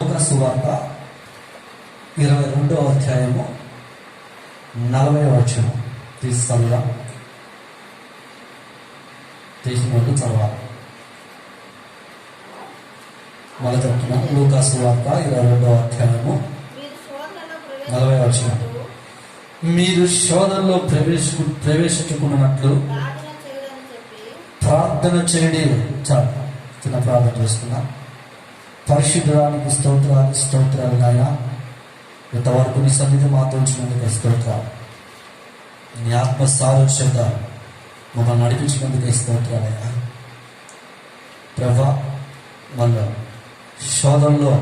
లూకా సువార్త 22వ అధ్యాయము 40వ వచనం తీసుకుందాం. తీసుకుంటూ చదవాలి. మళ్ళీ చెప్తున్నాను. లూకా సువార్త 22వ అధ్యాయము 40వ వచనం. మీరు శోధనలో ప్రవేశించుకున్నట్లు ప్రార్థన చేయండి. చాలు, చిన్న ప్రార్థన చేసుకున్నా. పరిశుద్ధానికి స్తోత్రాలు నాయన. ఇంతవరకు నీ సన్నిధి మాతో ఉంచినందుకు స్తోత్రాలు. నీ ఆత్మ సారూప్యత మమ్మల్ని నడిపించినందుకు స్తోత్రాలయ్యా. ప్రభా, మళ్ళీ శోధనలు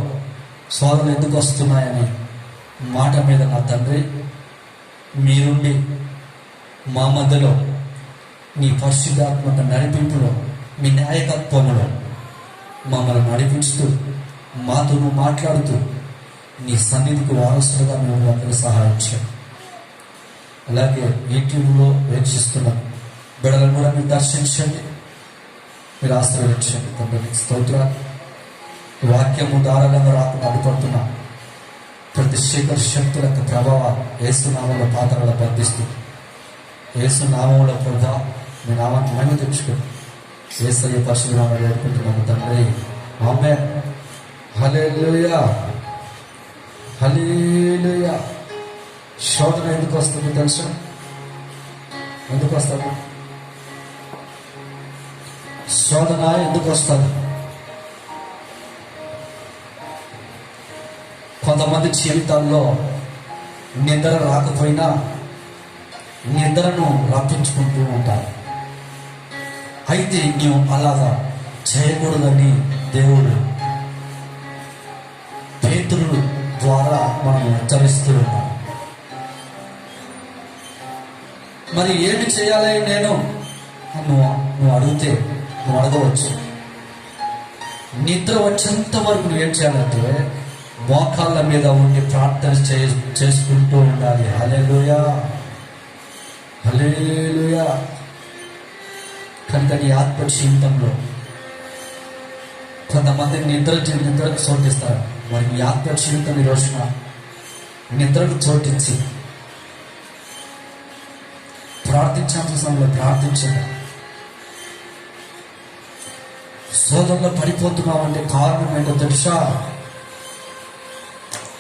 ఎందుకు వస్తున్నాయని మాట మీద నా తండ్రి మీరుండి మా మధ్యలో నీ పరిశుద్ధాత్మక నడిపింపులో, మీ నాయకత్వంలో మమ్మల్ని నడిపించుతూ, మాతో మాట్లాడుతూ నీ సన్నిధికి వారసులుగా మేము అందరూ సహాయం చేయండి. అలాగే యూట్యూబ్లో వీక్షిస్తున్న బిడ్డలను కూడా మీరు దర్శించండి, మీరు ఆశీర్వదించండి. తండ్రి స్తోత్రాలు. వాక్యము ధారాళంగా రాకుండా అడ్డుపడుతున్నా ప్రతి శక్తుల యొక్క ప్రభావాలు యేసునామంలో పాత్రలో బంధిస్తూ, యేసునామంలో ప్రభా మీ నామాన్ని మేము తెచ్చుకోండి. యేసయ్య పరిశుద్ధ నామములో వేడుకుంటున్నాము తండ్రి, ఆమేన్. హల్లెలూయా, హల్లెలూయా. శోధన ఎందుకు వస్తుంది తెలుసు? ఎందుకు వస్తుంది శోధన? ఎందుకు వస్తుంది? కొంతమంది జీవితాల్లో నిద్ర రాకపోయినా నిద్రను రప్పించుకుంటూ ఉంటారు. అయితే నీవు అలాగా చేయకూడదని దేవుడు పేతురు ద్వారా మనం హెచ్చరిస్తూ ఉంటాం. మరి ఏమి చేయాలి నేను నువ్వు అడిగితే నువ్వు అడగవచ్చు. నిద్ర వచ్చేంత వరకు నువ్వేం చేయాలంటే మోకాళ్ళ మీద ఉండి ప్రార్థన చేసుకుంటూ ఉండాలి. హల్లెలూయా, హల్లెలూయా. కనుక నీ ఆత్మ జీవితంలో కొంతమంది నిద్రకు చోటిస్తారు. మరి నీ ఆత్మ జీవితం ఈ రోజున నిద్రకు చోటించి ప్రార్థించాల్సిన సమయంలో ప్రార్థించండి. శోధనలో పడిపోతున్నామంటే కారణం ఏంటో తెలుసా?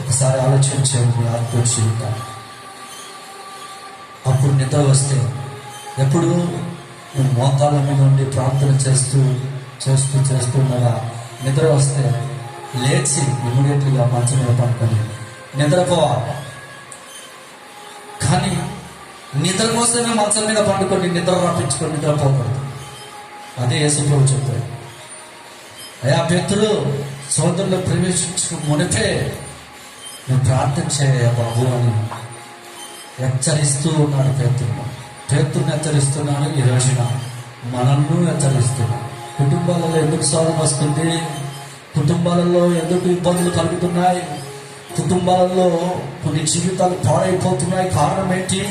ఒకసారి ఆలోచించండి. ఆత్మ జీవితం అప్పుడు నిద్ర వస్తే, ఎప్పుడు నువ్వు మోకాళ్ళ మీద ఉండి ప్రార్థన చేస్తూ ఉండగా నిద్ర వస్తే లేచి ఇమ్మీడియట్గా మంచం మీద పడుకొని నిద్రపోవాలి. కానీ నిద్ర కోసమే మంచం మీద పండుకొని నిద్ర రప్పించుకొని నిద్రపోకూడదు. అదే యేసుప్రభు చెప్పాడు. అయా పేతురు, సోదరులు ప్రవేశించు మునిపే నువ్వు ప్రార్థన చేయ బాబు అని హెచ్చరిస్తూ ఉన్నాడు. పేతురుని హెచ్చరిస్తున్నాడు. ఈ రోజున మనల్ని హెచ్చరిస్తున్నాడు. కుటుంబాలలో ఎందుకు శోధన వస్తుంది? కుటుంబాలలో ఎందుకు ఇబ్బందులు కలుగుతున్నాయి? కుటుంబాలలో కొన్ని జీవితాలు పాడైపోతున్నాయి. కారణం ఏంటి?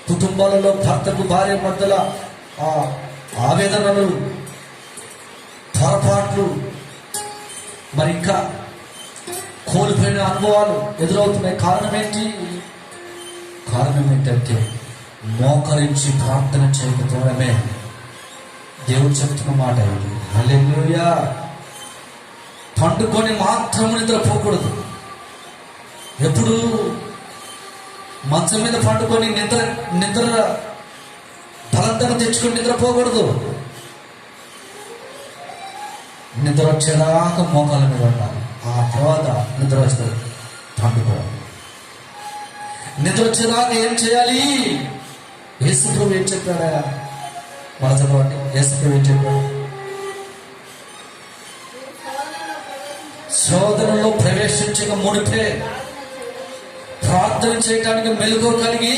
కుటుంబాలలో భర్తకు భార్య మధ్యలో ఆవేదనలు, పొరపాట్లు, మరి ఇంకా కోల్పోయిన అనుభవాలు ఎదురవుతున్నాయి. కారణం ఏంటంటే మోకరించి ప్రార్థన చేయకపోవడమే. దేవుడు చెప్తున్న మాట ఇది. హల్లెలూయా. పండుకొని మాత్రం నిద్రపోకూడదు. ఎప్పుడు మంచం మీద పండుకొని నిద్ర బలంతరం తెచ్చుకొని నిద్రపోకూడదు. నిద్ర వచ్చేదాకా మోకాల మీద ఉండాలి. ఆ తర్వాత నిద్ర వస్తుంది పండుకోవాలి. నిద్ర వచ్చేదాకా ఏం చేయాలి? యేసుప్రభు ఏం చెప్పాడా? మన చదవండి. యేసుప్రభు ఏం చెప్పాడు? శోధనలో ప్రవేశించక మునిపే ప్రార్థన చేయడానికి మెలుగు కలిగి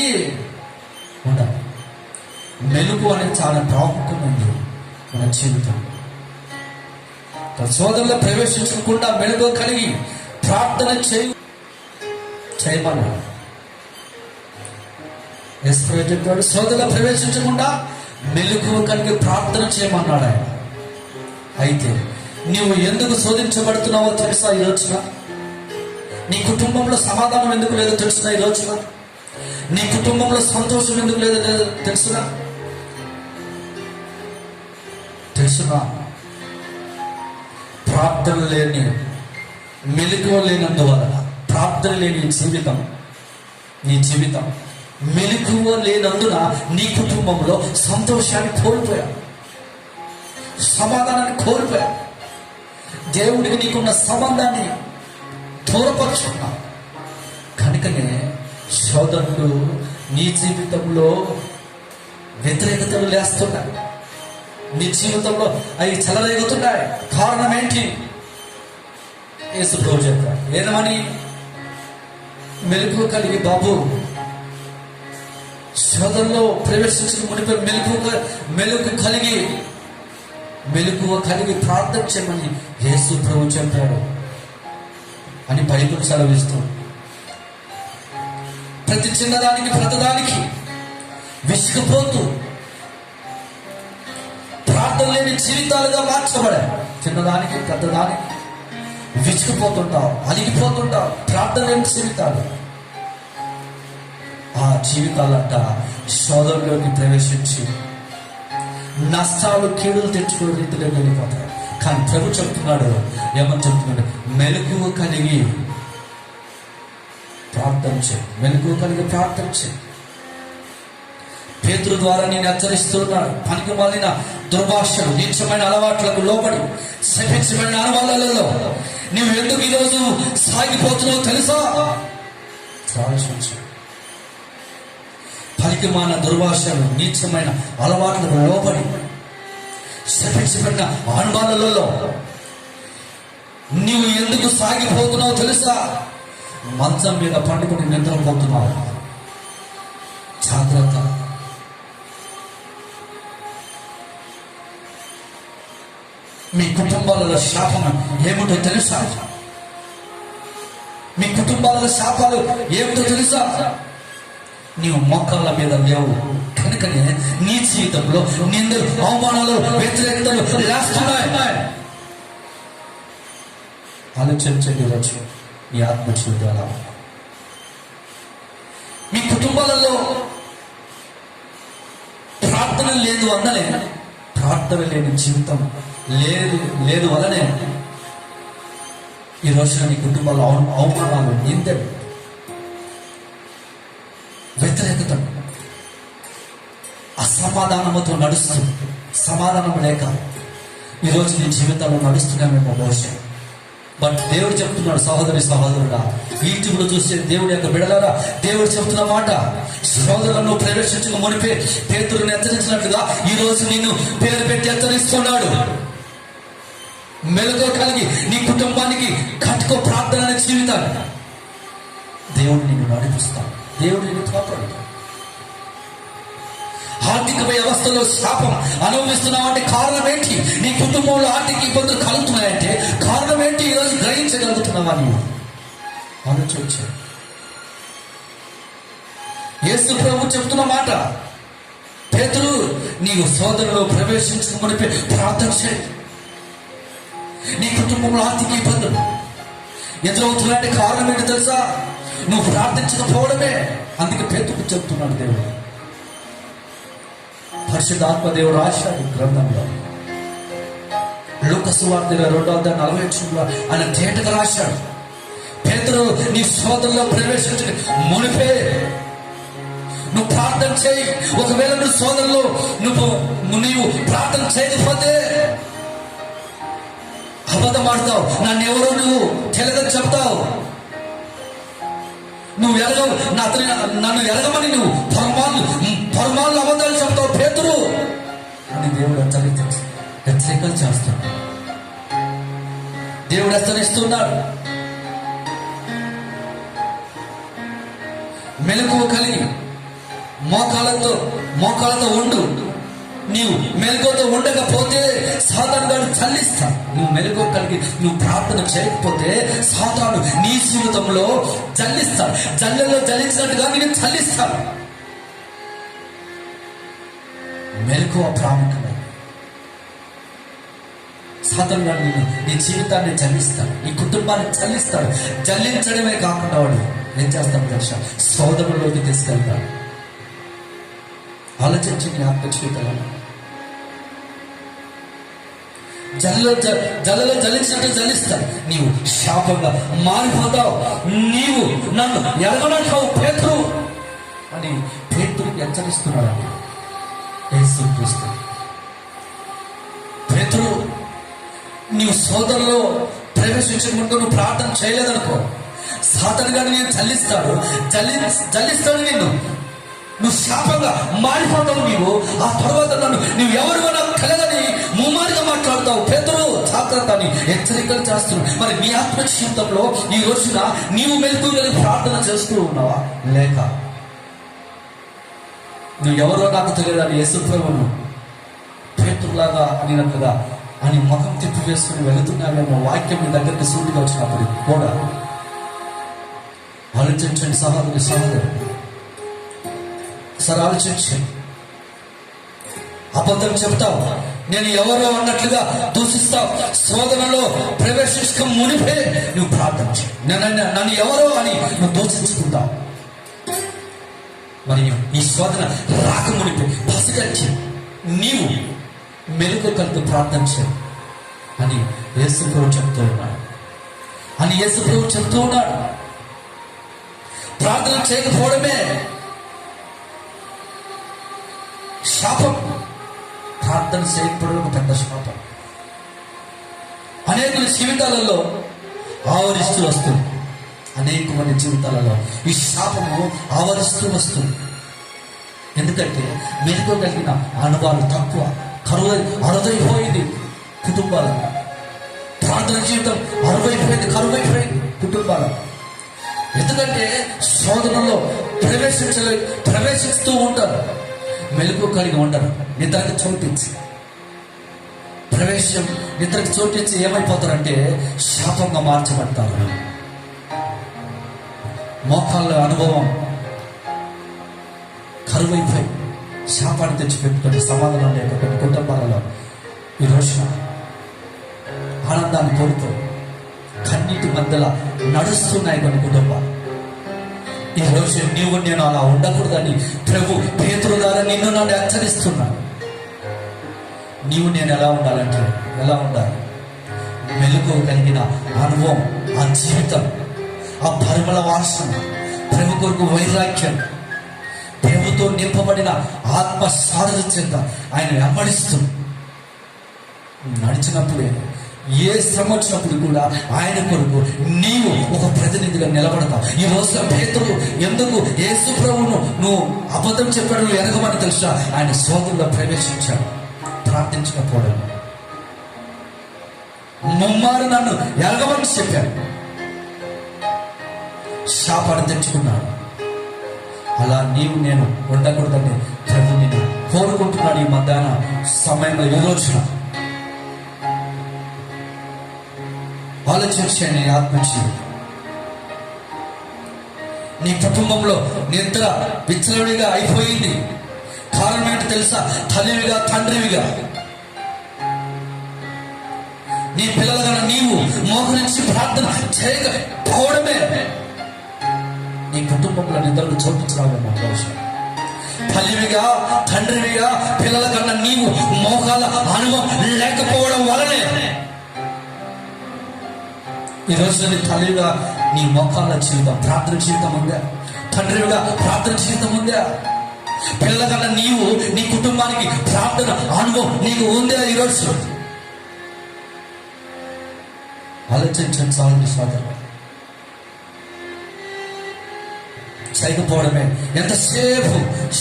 ఉండాలి. మెలుగు అనేది చాలా ప్రాముఖ్యమైనది మన జీవితం. శోధనలో ప్రవేశించకుండా మెలుగు కలిగి ప్రార్థన చేయమన్నాడు. చెప్పాడు, శోధనలో ప్రవేశించకుండా మెలుగు కలిగి ప్రార్థన చేయమన్నాడు ఆయన. అయితే నీవు ఎందుకు శోధించబడుతున్నావో తెలుసా? ఈ రోజున నీ కుటుంబంలో సమాధానం ఎందుకు లేదో తెలుసునా? ఈ రోజున నీ కుటుంబంలో సంతోషం ఎందుకు లేదో తెలుసునా? ప్రార్థన లేని, మెలకువ లేనందువలన, ప్రార్థన లేని నీ జీవితం మెలకువ లేనందున నీ కుటుంబంలో సంతోషాన్ని కోల్పోయా, సమాధానాన్ని కోల్పోయా, దేవుడికి నీకున్న సంబంధాన్ని దూరపరుచుకున్నా. కనుకనే సోదరుడు నీ జీవితంలో వ్యతిరేకతలు లేస్తున్నాయి, నీ జీవితంలో అవి చెలరేగుతున్నాయి. కారణం ఏంటి? యేసు ప్రభు చెప్పాడు ఏమని? మెలకువ కలిగి బాబు, సోదరులో ప్రవేశించిన మునిపై మెలకువ కలిగి ప్రార్థన చేయమని యేసు ప్రభు చెప్పాడు అని బైబిల్ సెలవిస్తూ, ప్రతి చిన్నదానికి ప్రతిదానికి విసుగుపోతూ ప్రార్థన లేని జీవితాలుగా మార్చబడాయి. చిన్నదానికి పెద్దదానికి విసుగుపోతుంటావు, అలిగిపోతుంటావు. ప్రార్థన లేని జీవితాలు, ఆ జీవితాలంట సోదరులోకి ప్రవేశించి నష్టాలు, కీడులు తెచ్చుకునే రీతిలో వెళ్ళిపోతాయి. కానీ ప్రభు చెప్తున్నాడు, ఏమని చెప్తున్నాడు? మెలకువ కలిగి ప్రార్థన చేయి, మెలకువ కలిగి ప్రార్థన చేయి. పేతురు ద్వారా నేను హెచ్చరిస్తున్నాడు, పనికి మాలిన దుర్భాషలు, నీచమైన అలవాట్లకు లోబడి శపించబడిన అనుభవాలలో నువ్వు ఎందుకు ఈరోజు సాగిపోతున్నావు తెలుసా? పనికి మాలిన దుర్భాషలు, నీచమైన అలవాట్లకు లోబడి శపించబడిన అనుభవాలలో నీవు ఎందుకు సాగిపోతున్నావు తెలుసా? మంచం మీద పండుకొని నిద్రపోతున్నావు. జాగ్రత్త. మీ కుటుంబాలలో శాపం ఏమిటో తెలుసా? మీ కుటుంబాలలో శాపాలు ఏమిటో తెలుసా? నీవు మోకాళ్ళ మీద లేవు కనుకనే నీ జీవితంలో నిందలు, అవమానాలు, వ్యతిరేకతలు లేస్తున్నాయి. ఆలోచించండి రోజు ఈ ఆత్మ జీవితాల. మీ కుటుంబాలలో ప్రార్థన లేదు అన్నలే, ప్రార్థన లేని జీవితం లేదు వలనే ఈ రోజున నీ కుటుంబాల్లో అవమానాలు, నిందలు, వ్యతిరేకత, అసమాధానముతో నడుస్తూ సమాధానం లేక ఈరోజు నీ జీవితాల్లో నడుస్తున్నామేమో బహుశా. బట్ దేవుడు చెప్తున్నాడు, సహోదరుడా, యూట్యూబ్లో చూస్తే దేవుడి యొక్క బిడలారా, దేవుడు చెప్తున్న మాట, సహోదరులను ప్రవేశించక మునిపే పేతురుని హెచ్చరించినట్లుగా ఈ రోజు నిన్ను పేరు పెట్టి హెచ్చరిస్తున్నాడు. మెలకువ కలిగి నీ కుటుంబానికి కట్టుకో ప్రార్థన అనే జీవితాన్ని. దేవుడు నిన్ను నడిపిస్తాడు, దేవుడు నిన్ను కాపాడుతాడు. ఆర్థిక వ్యవస్థలో శాపం అనుభవిస్తున్నావు అంటే కారణం ఏంటి? నీ కుటుంబంలో ఆర్థిక ఇబ్బందులు కలుగుతున్నాయంటే కారణం ఏంటి? ఈరోజు గ్రహించగలుగుతున్నావా? నీవు ఆలోచించు. యేసు ప్రభు చెప్తున్న మాట, పేతురు నీవు సోదరులో ప్రవేశించిన మునిపే ప్రార్థన చేయి. నీ కుటుంబంలో ఆర్థిక ఇబ్బందులు ఎదురవుతున్నాయంటే కారణం ఏంటి తెలుసా? నువ్వు ప్రార్థించకపోవడమే. అందుకే పేతురు చెప్తున్నాడు దేవుడు. పరిశుద్ధాత్మ దేవుడు రాశాడు గ్రంథంలో, లూకా సువార్త 2:40 ఆయన తేటగా రాశాడు, పేతురు నీ సోదరులో ప్రవేశించి మునిపే నువ్వు ప్రార్థన చేయి. ఒకవేళ నువ్వు సోదరులో నీవు ప్రార్థన చేయకపోతే అబద్ధం ఆడతావు, నన్ను ఎవరో నువ్వు తెలియదని చెప్తావు, నువ్వు ఎరగవు, నన్ను ఎరగమని నువ్వు పరమాలు అబద్ధాలు చెప్తావు పేతురు అని దేవుడు హెచ్చరికలు చేస్తున్నాడు. దేవుడు హెచ్చరిస్తున్నాడు. మెలకువ కలిగి మోకాలతో ఉండు. నీవు మెలకువతో ఉండకపోతే సాతాను గాడు చల్లిస్తా. నువ్వు మెలకువ కలిగి నువ్వు ప్రార్థన చేయకపోతే సాతాను నీ జీవితంలో జల్లిస్తాడు. జల్లెల్లో జల్లించినట్టుగా నేను చల్లిస్తాను. మెలకువ ప్రాముఖ్యమే. సాతాను గారు నీ జీవితాన్ని జల్లిస్తాడు, నీ కుటుంబాన్ని జల్లిస్తాడు. జల్లించడమే కాకుండా వాడు ఏం చేస్తాడు తెలుసా? సోదరులోకి తీసుకెళ్తాడు. ఆలోచించి నీ ఆత్మ జీవితాలను జల్లలో జల్లించినట్టు జల్లిస్తాడు. నీవు శాపంగా మారిపోతావు. నీవు నన్ను ఎరగనంటావు పేతురు అని పేతురుకి హెచ్చరిస్తున్నాడు. యేసుక్రీస్తు, పేతురు, నీవు సోదరులో ప్రవేశించకుండా నువ్వు ప్రార్థన చేయలేదనుకో, సాతాను గారు నేను జల్లిస్తాడు నిన్ను. నువ్వు శాపంగా మారిపోతావు. ఆ తర్వాత నువ్వు ఎవరు నాకు కలగని ముమ్మారిగా మాట్లాడతావు. పేతురు జాగ్రత్త అని హెచ్చరికలు చేస్తున్నావు. మరి నీ ఆత్మ జీవితంలో ఈ రోజున నీవు మెలకువగా ప్రార్థన చేస్తూ ఉన్నావా? లేక నువ్వు ఎవరో నాకు తెలియదని యేసుప్రభువును పేతురులాగా అనినట్లుగా అని ముఖం తిప్పి వేసుకుని వెళుతున్నావేమో. వాక్యం మీ దగ్గరికి సూటిగా వచ్చినప్పుడు కూడా ఆలోచించండి సహోదరు. సరే ఆలోచించండి. అబద్ధం చెప్తావు, నేను ఎవరో అన్నట్లుగా దూషిస్తావు. శోధనలో ప్రవేశించక మునిపే నువ్వు ప్రార్థన చేయి. నన్ను ఎవరో అని నువ్వు దూషించుకుంటావు. మరి ఈ శోధన రాక మునిపే పసిగట్టి నీవు మెలకు కలిపి ప్రార్థన చేయి అని యేసుప్రభువు చెప్తూ ఉన్నాడు. ప్రార్థన చేయకపోవడమే శాపం. ప్రార్థన చేయకపోవడం ఒక పెద్ద శాపం. అనేకుల జీవితాలలో ఆవరిస్తూ వస్తుంది. అనేక మంది జీవితాలలో ఈ శాపము ఆవరిస్తూ వస్తుంది. ఎందుకంటే మెలుకోగలిగిన అనుభవాలు తక్కువ, అరుదైపోయింది కుటుంబాలు. ప్రార్థన జీవితం కరువైపోయింది కుటుంబాలు. ఎందుకంటే శోధనలో ప్రవేశిస్తూ ఉంటారు, మెలుకు కలిగి ఉంటారు. నిద్రకి చోటించి ఏమైపోతారంటే శాపంగా మార్చబడతారు. మోకాళ్ళ అనుభవం కరువైపోయి శాపాన్ని తెచ్చిపెట్టుకుని సమాధానం లేక కొన్ని కుటుంబాలలో ఈ రోజున ఆనందాన్ని కోరుతూ కన్నీటి మధ్యలో నడుస్తున్నాయి కొన్ని కుటుంబాలు. ఈ రోజు నీవు నేను అలా ఉండకూడదని ప్రభు పేతురు ద్వారా నిన్ను నన్ను హెచ్చరిస్తున్నాను. నీవు నేను ఎలా ఉండాలంటే ఎలా ఉండాలి? మెలుగు కలిగిన అనుభవం, ఆ జీవితం, ఆ పరిమళ వాసన, ప్రభు కొరకు వైరాగ్యం, ప్రభుతో నింపబడిన ఆత్మ సారథ్యత ఆయన వెంబడిస్తూ నడిచినప్పుడే ఏ శ్రమ వచ్చినప్పుడు కూడా ఆయన కొరకు నీవు ఒక ప్రతినిధిగా నిలబడతావు. ఈ రోజు పేతురు ఎందుకు యేసు ప్రభువును నువ్వు అబద్ధం చెప్పాడు ఎరగమని తెలుసా? ఆయన శోధనలో ప్రవేశించాడు. ప్రార్థించకపోవడం, ముమ్మారు నన్ను ఎరగమని చెప్పాడు, శాపాన్ని తెచ్చుకున్నాడు. అలా నీవు నేను ఉండకూడదని ప్రభు నేను కోరుకుంటున్నాడు. ఈ మధ్యాహ్న సమయంలో ఈ రోజున ఆలోచించండి. ఆత్మజీవి నీ కుటుంబంలో నిద్ర విచ్చలవిడిగా అయిపోయింది. కారణం ఏంటి తెలుసా? తల్లివిగా తండ్రివిగా నీ పిల్లలుగా నీవు మోకరించి ప్రార్థన చేయకపోవడమే నీ కుటుంబంలో నిద్రకు చోటించరావేమో. తల్లివిగా తండ్రివిగా పిల్లల కన్నా నీవు మోకాల అనుభవం లేకపోవడం వలనే ఈరోజు నీ తల్లిగా నీ మోకాళ్ళ జీవితం ప్రార్థన జీవితం ఉందా? తండ్రిగా ప్రార్థన జీవితం ఉందా? పిల్లల కన్నా నీవు నీ కుటుంబానికి ప్రార్థన అనుభవం నీకు ఉందా? ఈరోజు ఆలోచించండి సోదరు. చేయకపోవడమే. ఎంతసేపు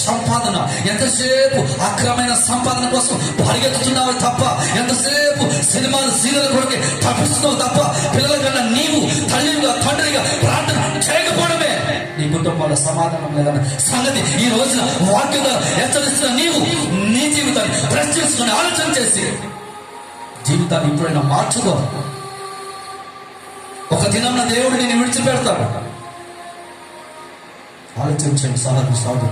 సంపాదన, ఎంతసేపు అక్రమైన సంపాదన కోసం పరిగెత్తుతున్నావు తప్ప, ఎంతసేపు సినిమాలు సీరియల్ కొరకే తప్పిస్తున్నావు తప్ప, పిల్లల కన్నా నీవు తల్లిగా తండ్రిగా ప్రార్థన చేయకపోవడమే నీ కుటుంబంలో సమాధానం లేదన్న సంగతి ఈ రోజున వాక్యంగా హెచ్చరిస్తున్న నీవు నీ జీవితాన్ని ప్రశ్నించుకొని ఆలోచన చేసి జీవితాన్ని ఇప్పుడైనా మార్చుకో. ఒక దినం దేవుడు నేను విడిచిపెడతాడు. ఆలోచించండి సోదరు.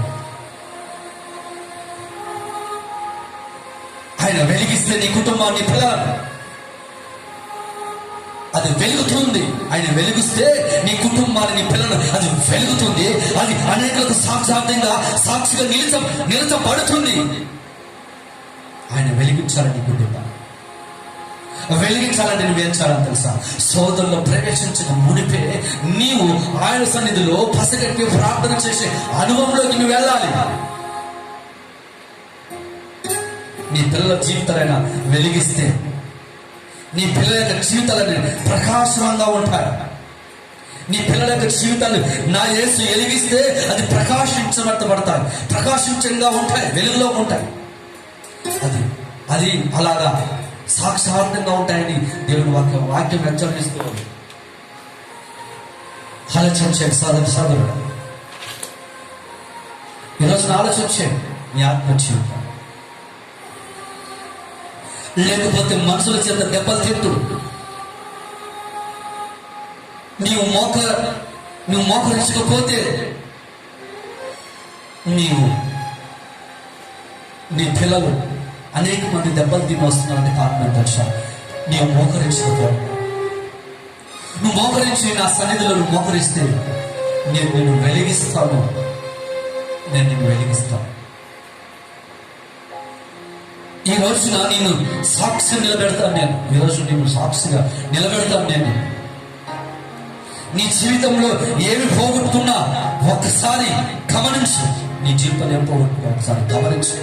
ఆయన వెలిగిస్తే నీ కుటుంబాన్ని, పిల్లలను అది వెలుగుతుంది. ఆయన వెలిగిస్తే నీ కుటుంబాన్ని, నీ పిల్లలు అది వెలుగుతుంది. అది అనేకులకు సాక్షిగా నిలిచబడుతుంది. ఆయన వెలిగించాలని నీ కుటుంబాన్ని వెలిగించాలని నువ్వేం చేయాలని తెలుసా? సోదరులో ప్రవేశించక మునిపే నీవు ఆయన సన్నిధిలో పసగట్టి ప్రార్థన చేసే అనుభవంలోకి నువ్వు వెళ్ళాలి. నీ పిల్లల జీవితాలైనా వెలిగిస్తే నీ పిల్లల యొక్క జీవితాలని ప్రకాశంగా ఉంటాయి. నీ పిల్లల యొక్క జీవితాలు నా యేసు వెలిగిస్తే అది ప్రకాశించబడతాయి, ప్రకాశించంగా ఉంటాయి, వెలుగులో ఉంటాయి. అది అలాగా సాక్షాత్తంగా ఉంటాయని దేవుని వాక్యం హెచ్చరిస్తూ ఆలోచించండి. సోదరుడు, ఈరోజు ఆలోచించండి నీ ఆత్మ జీవితం. లేకపోతే మనుషుల చేత దెబ్బలు తింటూ నీవు మోకరించకపోతే నీ పిల్లలు అనేక మంది దెబ్బలు తిని వస్తున్నారని కారణం తెలుసా? నీవు మోకరించకపో. నువ్వు మోకరించి నా సన్నిధిలో నువ్వు మోకరిస్తే నేను నిన్ను వెలిగిస్తాను. ఈ రోజున నేను సాక్షి నిలబెడతాను. నేను సాక్షిగా నిలబెడతాను. నీ జీవితంలో ఏమి పోగొట్టుకున్నా ఒక్కసారి గమనించు. నీ జీవితం ఏం పోగొట్టుకున్నా ఒకసారి గమనించు.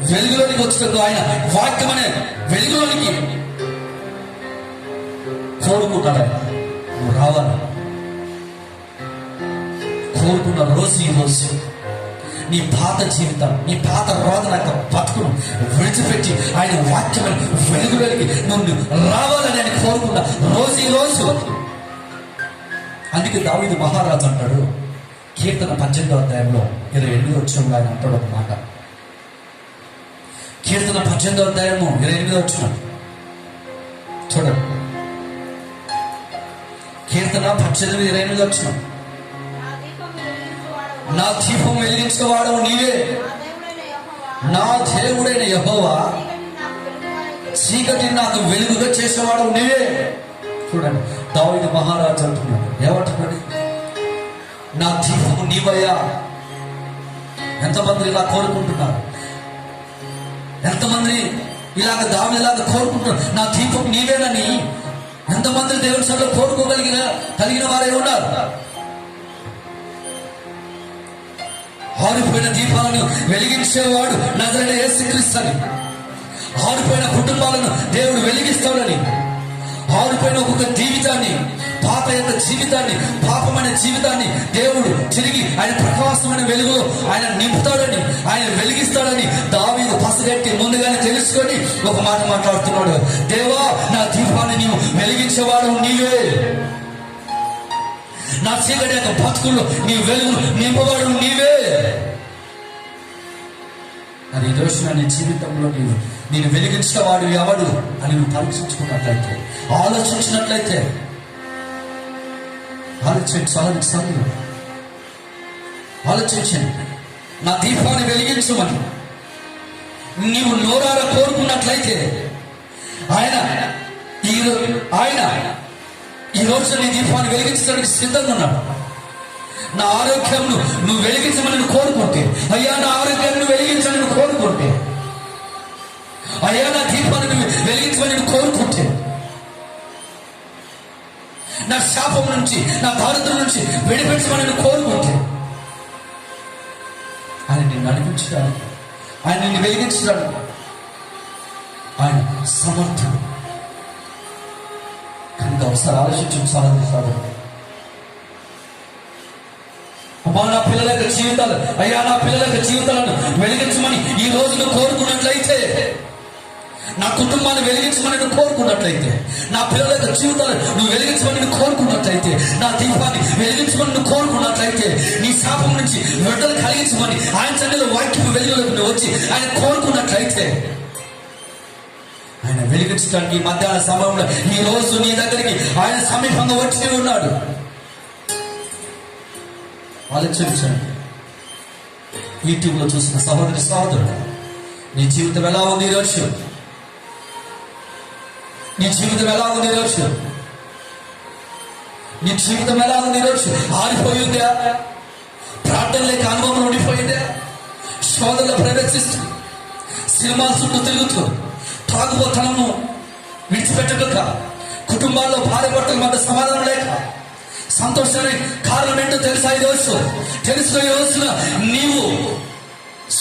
వెలుగులోనికి వచ్చినప్పుడు ఆయన వాక్యం అనే వెలుగులోనికి కోరుకుంటాడు. నువ్వు రావాలి. కోరుకున్న రోజు ఈ రోజు నీ పాత జీవితం, నీ పాత రోదన బతుకును విడిచిపెట్టి ఆయన వాక్యమైన వెలుగులోనికి నువ్వు రావాలని ఆయన కోరుకున్న రోజు ఈ రోజు. అందుకే దావీదు మహారాజు అంటాడు, కీర్తన 18వ అధ్యాయంలో 28వ వచనంలో ఆయన అంటాడు ఒక మాట. కీర్తన 18వ అధ్యాయము 28వ వచనం చూడండి. కీర్తన 18:28 వచనం. నా దీపం వెలిగించేవాడవు నీవే, నా దేవుడైన యెహోవా, చీకటిని నాకు వెలుగుగా చేసేవాడవు నీవే. చూడండి, దావీదు మహారాజు అంటున్నాడు, ఏమంటున్నాడు? నా దీపము నీవయ్యా. ఎంతమంది ఇలా కోరుకుంటున్నారు? ఎంతమంది దావీదు ఇలాగ కోరుకుంటున్నారు? నా దీపం నీవేనని ఎంతమంది దేవుని సభలో కోరుకోగలిగిన వారే ఉన్నారు? ఆరిపోయిన దీపాలను వెలిగించేవాడు నజరేయుడైన యేసుక్రీస్తు అని, ఆరిపోయిన కుటుంబాలను దేవుడు వెలిగిస్తాడని, ఆరిపోయిన ఒక్కొక్క జీవితాన్ని, పాప యొక్క జీవితాన్ని, పాపమైన జీవితాన్ని దేవుడు తిరిగి ఆయన ప్రకాశమైన వెలుగులో ఆయన నింపుతాడని, ఆయన వెలిగిస్తాడని దావీదు పసగట్టి ముందుగానే తెలుసుకొని ఒక మాట మాట్లాడుతున్నాడు. దేవా, నా దీపాన్ని నీవు వెలిగించేవాడు నీవే, నా చీకటి యొక్క బతుకుల్లో నీ వెలుగు నింపవాడు నీవే. అది ఈరోజు నీ జీవితంలో నేను వెలిగించిన వాడు ఎవడు అని నువ్వు పరీక్షించుకున్నట్లయితే, ఆలోచించినట్లయితే, ఆలోచించండి. నా దీపాన్ని వెలిగించమని నీవు నోరార కోరుకున్నట్లయితే ఆయన ఈ రోజు నీ దీపాన్ని వెలిగించడానికి సిద్ధంగా ఉన్నాడు. నా ఆరోగ్యం నువ్వు వెలిగించమని నువ్వు కోరుకుంటే, అయ్యా నా ఆరోగ్యాన్ని నువ్వు వెలిగించమని నువ్వు కోరుకుంటే, అయ్యా నా దీపాన్ని నువ్వు వెలిగించమని నువ్వు కోరుకుంటే, నా శాపం నుంచి, నా దారిద్ర్యం నుంచి విడిపించమని నువ్వు కోరుకుంటే, ఆయన నిన్ను నడిపించడానికి, ఆయన నిన్ను వెలిగించడానికి ఆయన సమర్థుడు. కనుక ఒకసారి ఆలోచించు సాధన. నా పిల్లల యొక్క జీవితాలు, అయ్యా నా పిల్లల యొక్క జీవితాలను వెలిగించమని ఈ రోజు నువ్వు కోరుకున్నట్లయితే, నా కుటుంబాన్ని వెలిగించమని నువ్వు కోరుకున్నట్లయితే, నా పిల్లల యొక్క జీవితాలను నువ్వు వెలిగించమని నువ్వు కోరుకున్నట్లయితే, నా దీపాన్ని వెలిగించమని నువ్వు కోరుకున్నట్లయితే, నీ శాపం నుంచి విడుదల కలిగించమని ఆయన సన్నిధిలో వాక్యం వెలుగులోకి నువ్వు వచ్చి ఆయన కోరుకున్నట్లయితే, ఆయన వెలిగించడానికి మధ్యాహ్న సమయంలో ఈ రోజు నీ దగ్గరికి ఆయన సమీపంగా వచ్చి ఉన్నాడు. ఆలోచించండి. యూట్యూబ్లో చూసిన సహోదరుడు, నీ జీవితం ఎలా ఉంది ఈరోజు? నీ జీవితం ఎలా ఉంది ఈరోజు? నీ జీవితం ఎలా ఉంది ఈరోజు? ఆరిపోయిందా? ప్రార్థన లేక అనుభవం ఉండిపోయిందా? శోధనలో ప్రవేశిస్తూ సినిమా చుట్టూ తిరుగుతూ తాగుబోతనము విడిచిపెట్టక, కుటుంబాల్లో భార్య భర్తల మధ్య సమాధానం లేక సంతోషానికి కారణం ఏంటో తెలుసా? ఈరోజు తెలుసు. ఈ రోజున నీవు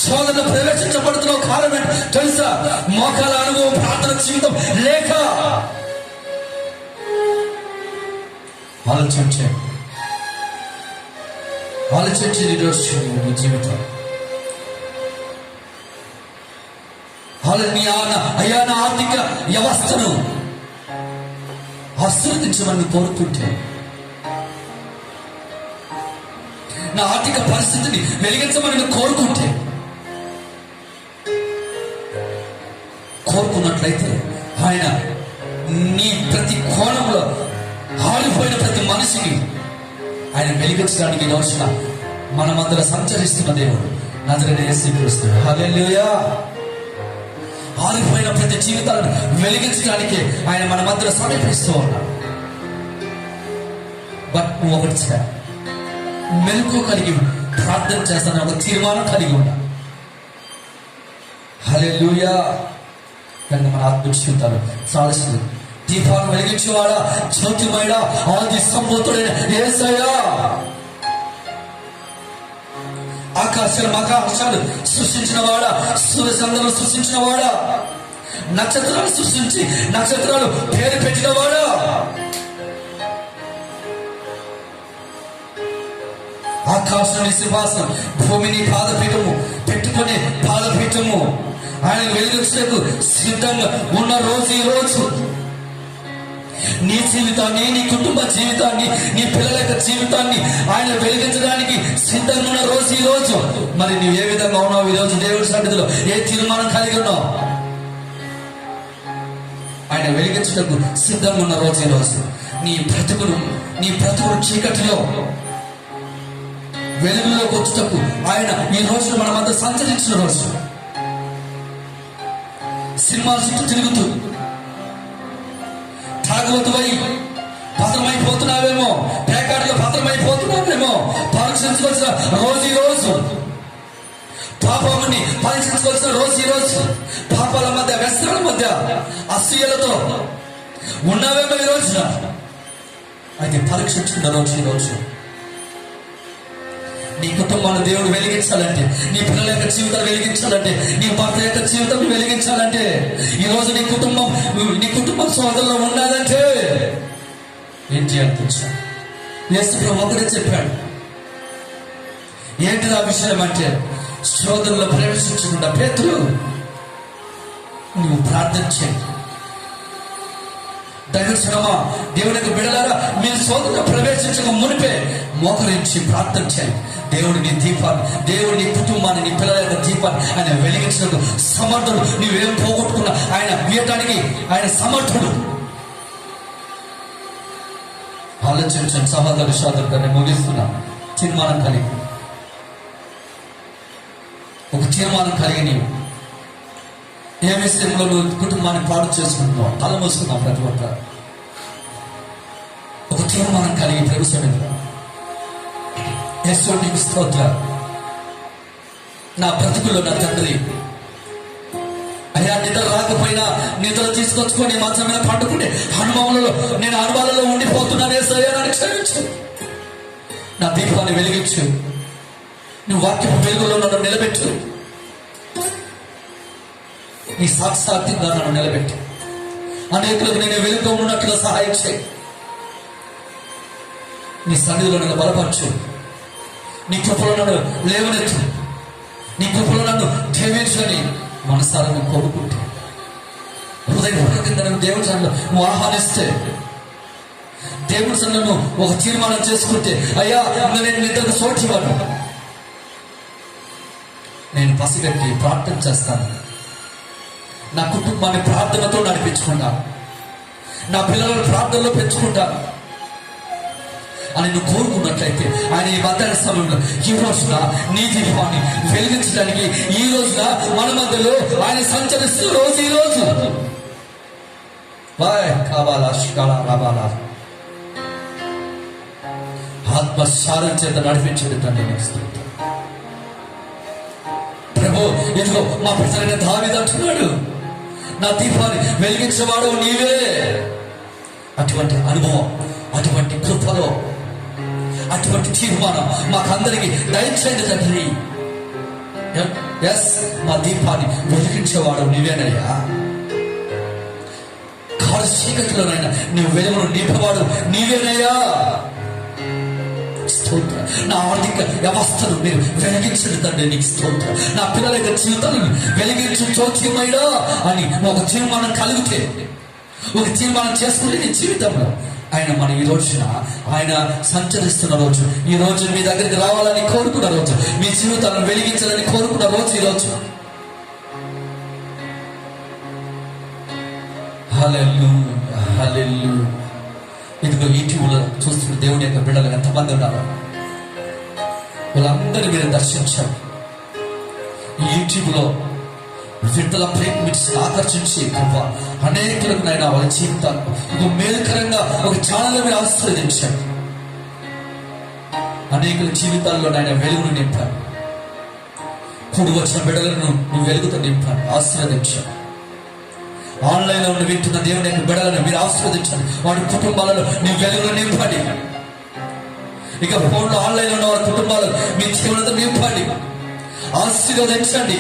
శోధన ప్రవేశించబడుతున్నావు. కారణం ఏంటో తెలుసా? మోకాల అనుభవం, ప్రార్థన జీవితం లేక. ఆలోచించే ఈరోజు నీ జీవితం అయ్యా నా ఆర్థిక వ్యవస్థను ఆశీర్వదించమని కోరుతుంటే, నా ఆర్థిక పరిస్థితిని వెలిగించమని కోరుకుంటే, కోరుకున్నట్లయితే ఆయన నీ ప్రతి కోణంలో ఆడిపోయిన ప్రతి మనిషిని ఆయన వెలిగించడానికి రోజున మన మధ్యలో సంచరిస్తున్న దేవుడు నజరేయుడైన యేసుక్రీస్తు. హల్లెలూయా. ఆరిపోయిన ప్రతి జీవితాలను వెలిగించడానికి ఆయన మన మధ్యలో సమీపిస్తూ ఉన్నాడు. బట్ నువ్వు ఒకటి చేయాలి, మెలకు కలిగి ప్రార్థన చేస్తాను, ఒక తీర్మానం కలిగి ఉండాలి. హల్లెలూయా. కనుక మన ఆత్మ జీవితాలు సాధిస్తుంది. దీపాలను వెలిగించేవాడా, జ్యోతిమయుడా, ఆది సంభూతుడైన యేసయ్యా. ఆకాశాలు సృష్టించిన వాడా, సూర్యచంద్రులను సృష్టించిన వాడా, నక్షత్రాలు సృష్టించి నక్షత్రాలు పేరు పెట్టిన వాడా, ఆకాశాన్ని సింహాసనం, భూమిని పాదపీఠము పెట్టుకునే పాదపీఠము ఆయన వెలిగించడానికి సిద్ధంగా ఉన్న రోజు ఈ రోజు. నీ జీవితాన్ని, నీ కుటుంబ జీవితాన్ని, నీ పిల్లల యొక్క జీవితాన్ని ఆయన వెలిగించడానికి సిద్ధంగా ఉన్న రోజు ఈ రోజు. మరి నువ్వు ఏ విధంగా ఉన్నావు ఈరోజు? దేవుడి సన్నిధిలో ఏ తీర్మానం కలిగి ఉన్నావు? ఆయన వెలిగించడానికి సిద్ధంగా ఉన్న రోజు ఈ రోజు. నీ బ్రతుకుడు చీకటిలో వెలుగులోకి వచ్చేటప్పుడు ఆయన ఈ రోజు మన మధ్య సంచరించిన రోజు. సినిమాల చుట్టూ తిరుగుతూ తాగుబోతువై భద్రమైపోతున్నావేమో, పేకాడిలో భద్రమైపోతున్నావేమో, పరీక్షించుకోవాల్సిన రోజు ఈ రోజు. పాపాన్ని పరీక్షించుకోవాల్సిన రోజు ఈ రోజు. పాపాల మధ్య, వ్యసనాల మధ్య, అసూయలతో ఉన్నావేమో ఈ రోజున. అయితే పరీక్షించుకున్న రోజు ఈ రోజు. నీ కుటుంబాన్ని దేవుడు వెలిగించాలంటే, నీ పిల్లల యొక్క జీవితాలు వెలిగించాలంటే, నీ భర్త యొక్క జీవితం వెలిగించాలంటే, ఈ రోజు నీ కుటుంబం సోదరులో ఉండాలంటే ఏం చేయాలి తెలుసా? యేసు ప్రభు ఒకటే చెప్పాడు. ఏంటిది ఆ విషయం అంటే, సోదరులో ప్రవేశించకుండా పేతురు నువ్వు ప్రార్థన చేయి. దైవజనమా, దేవునికి బిడలారా, మీరు సోదరులో ప్రవేశించక మునిపే మోకరించి ప్రార్థన చేయండి. దేవుడిని దీపాన్ని, దేవుడి కుటుంబాన్ని, నీ పిల్లల యొక్క దీపాన్ని ఆయన వెలిగించడానికి సమర్థుడు. నీవేం పోగొట్టుకున్నా ఆయన వీయటానికి ఆయన సమర్థుడు. ఆలోచించండి సహోదరుడు, నేను ముగిస్తున్నా. తీర్మానం కలిగి, ఒక తీర్మానం కలిగి నీవు ఏ విషయంలో నువ్వు కుటుంబాన్ని పాడు చేసుకుంటున్నావు? తల మోసుకున్నావు ప్రతి ఒక్క. ఒక తీర్మానం కలిగి ప్రభు సన్నిధిలో, యేసు నీకు స్తోత్రం. నా బ్రతుకులో నా తండ్రి అయ్యా, నిద్ర రాకపోయినా నిద్ర తీసుకొచ్చుకొని మంచం మీద పండుకుంటే నేను అనుభవాలలో ఉండిపోతున్నాను. యేసయ్యా నన్ను క్షమించు, నా దీపాన్ని వెలిగించు, నువ్వు వాక్యపు వెలుగులో నన్ను నిలబెట్టు, నీ సాక్షాత్యంగా నన్ను నిలబెట్టి అనేకులకు నేను వెలుగుగా ఉన్నట్లుగా సహాయం చేయి. నీ సన్నిధిలో నన్ను బలపరచు, నీ కృపలో నన్ను లేవనెత్తు, నీ కృపలో నన్ను దీవించని మనసాలను కోరుకుంటే, హృదయపూర్వకంగా నన్ను దేవుడి సన్నిధిలో నువ్వు ఆహ్వానిస్తే, దేవుడి సన్నిధిలో ఒక తీర్మానం చేసుకుంటే, అయ్యా నేను నిద్రకు సోటివాడు, నేను పసిగట్టి ప్రార్థన చేస్తాను, నా కుటుంబాన్ని ప్రార్థనతో నడిపించుకుంటాను, నా పిల్లలను ప్రార్థనలో పెంచుకుంటాను అని నువ్వు కోరుకున్నట్లయితే, ఆయన ఈ మధ్యాహ్న సమయంలో ఈ రోజున నీ దీపాన్ని వెలిగించడానికి ఈ రోజున మన మధ్యలో ఆయన సంచరిస్తున్న రోజు ఈ రోజు. వాయ్ కావాలా షికాలా రావాలా ఆత్మసారం చేత నడిపించండి తండ్రి. నీకు స్తోత్రం ప్రభు. ఇదిగో మా పితరైన దావీదు అంటున్నాడు, నా దీపాన్ని వెలిగించేవాడు నీవే. అటువంటి అనుభవం, అటువంటి కృపలో, అటువంటి తీర్మానం మాకందరికి దయచేయండి తండ్రి. ఎస్, మా దీపాన్ని వెలిగించేవాడు నీవేనయ్యా. కాడు చీకటిలోనైనా నువ్వు వెలుగును నింపేవాడు నీవేనయ్యా. స్తోత్రం. నా ఆర్థిక వ్యవస్థను మీరు వెలిగించండి తండ్రి. నీకు స్తోత్రం. నా పిల్లల యొక్క జీవితాలను వెలిగించు చోద్యమైనా అని ఒక తీర్మానం కలిగితే, ఒక తీర్మానం చేసుకుంటే నీ జీవితంలో ఆయన మన ఈ రోజున ఆయన సంచరిస్తున్న రోజు, ఈ రోజు మీ దగ్గరికి రావాలని కోరుకున్న రోజు, మీ జీవితాలను వెలిగించాలని కోరుకున్న రోజు ఈ రోజు. హల్లెలూయా, హల్లెలూయా. ఇదిగో యూట్యూబ్లో చూస్తున్న దేవుని యొక్క బిడ్డలు ఎంతమంది ఉన్నారు, వాళ్ళందరూ మీరు దర్శించండి. ఈ యూట్యూబ్లో విడుదల ప్రేమించి ఆకర్షించి అనేకులకు నైనా వాళ్ళ జీవితాలు ఒక మేలుకరంగా ఒక ఛానల్ మీరు ఆశీర్వదించండి. అనేకుల జీవితాల్లో నాయన వెలుగును నింపారు. కూడి వచ్చిన బిడ్డలను నువ్వు వెలుగుతో నింపారు, ఆశీర్వదించండి. ఆన్లైన్లో ఉండి వింటున్న దేవుని యొక్క బిడ్డలను మీరు ఆశీర్వదించండి. వాడి కుటుంబాలలో నీ వెలుగును నింపండి. ఇక ఫోన్లో ఆన్లైన్లో ఉన్న వారి కుటుంబాలు మీ జీవనంతో నింపండి, ఆశీర్వదించండి.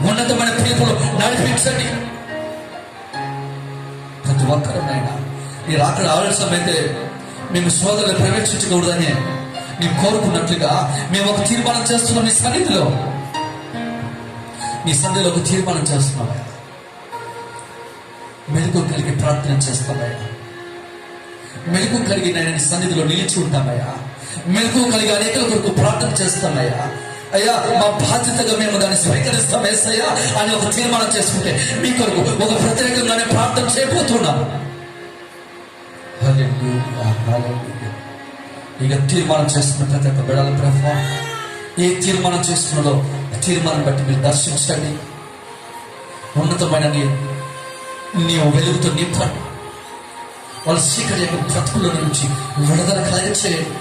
ఉన్నతమైన పిలుపులు నడిపించండి. ప్రతి ఒక్కరినైనా మీరు అక్కడ ఆలస్యమైతే మేము సోదరులు ప్రవేశించకూడదని మేము కోరుకున్నట్లుగా మేము ఒక తీర్మానం చేస్తున్నాం. మీ సన్నిధిలో ఒక తీర్మానం చేస్తున్నామయ్యా. మెలకు కలిగి ప్రార్థన చేస్తామయ్యా. మెలకు కలిగి నేను సన్నిధిలో నిలిచి ఉంటామయ్యా. మెలకు కలిగి అనేకల కొరకు ప్రార్థన చేస్తామయ్యా. అయ్యా, మా బాధ్యతగా మేము దాన్ని స్వీకరిస్తాం యేసయ్యా అని ఒక తీర్మానం చేసుకుంటే మీ కొరకు ఒక ప్రత్యేకంగానే ప్రార్థన చేయబోతున్నాం. హల్లెలూయా, హల్లెలూయా. ఇక తీర్మానం చేసుకున్న ప్రతి ఒక్క బిడ్డల ప్రభావం ఏ తీర్మానం చేసుకున్నదో తీర్మానం బట్టి మీరు దర్శించండి. ఉన్నతమైన నీవు వెలుగుతో నింపండి. వాళ్ళ చీకటి యొక్క బ్రతుకుల నుంచి విడుదల కలిగచేయండి.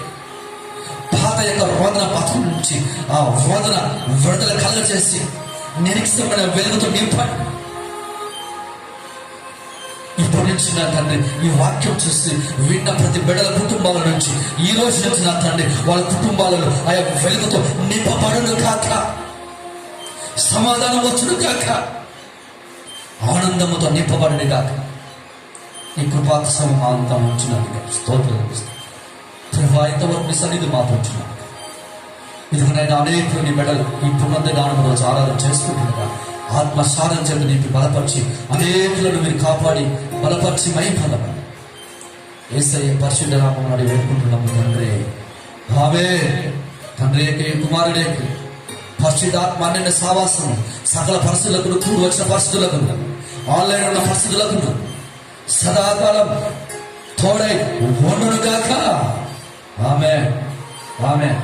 పాత యొక్క రోదన బతుకుల నుంచి ఆ రోదన విడుదల కలగచేసి నిరీక్షమైన వెలుగుతో నింపండి. ఇప్పటి నుంచి నా తండ్రి ఈ వాక్యం చూసి విన్న ప్రతి బిడ్డల కుటుంబాల నుంచి ఈ రోజు నుంచి నా తండ్రి వాళ్ళ కుటుంబాలలో ఆ యొక్క వెలుగుతో నింపబడును కాక, సమాధానం వచ్చును కాక, ఆనందముతో నింపబడిన కాక. ఈ కృపాకు సమానంతం ఉంచినందుకు స్తోత్రం. ఇంతవరకు నీ సన్నిధి మాతో ఉంచున్నాను. ఇదిగోనైనా అనేకులు నీ బిడ్డలు ఈ పునరుద్ధ గానం రోజు ఆరాధన చేసుకుంటున్నాగా ఆత్మసారం చేత నీకు బలపరిచి అనేకులను మీరు కాపాడి బలపరిచి మహిమపడమని యేసయ్య పరిశుద్ధ నామమున అడిగి వేడుకుంటున్నాము తండ్రి. ఆమేన్. తండ్రికి కుమారుడికి పరిశుద్ధాత్మ అన్య సావాసం సకల పరిస్థితులకు కూడి వచ్చిన పరిస్థితులకు ఆన్లైన్ ఉన్న పరిస్థితులకు సదాకాలం తోడై ఉండును గాక. ఆమేన్, ఆమేన్.